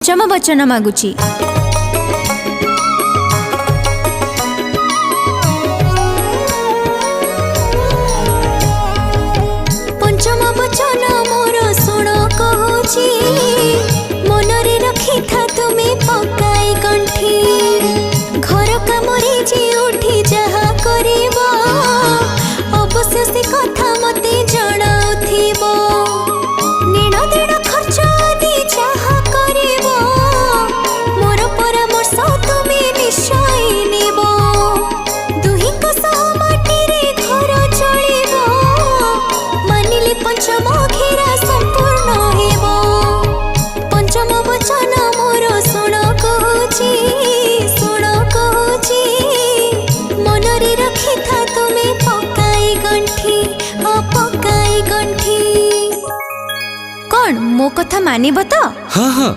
पंचम वचन मागुची। पंचम वचन मोर सुण कहूची, मनरे रखी था तुम्हें पकाई गंठी। घर कामरे जे उठी जहा करिबो, अवश्य से कथा मते जणाउथिबो। निण दिन खर्च आदि जहा करिबो, मोर परामर्श तुम्हें निश्चय नेबो। दुहिंक सह माटीरे घर चलिबो, मानिले पंचम घेरा संपूर्ण हेबो। पंचम वचन मोर सुण कहूची, सुण कहूची, मनरे रखी था तुम्हें पकाई गंठी, पकाई गंठी। कौन मो कथा मानिब तो? हाँ हाँ।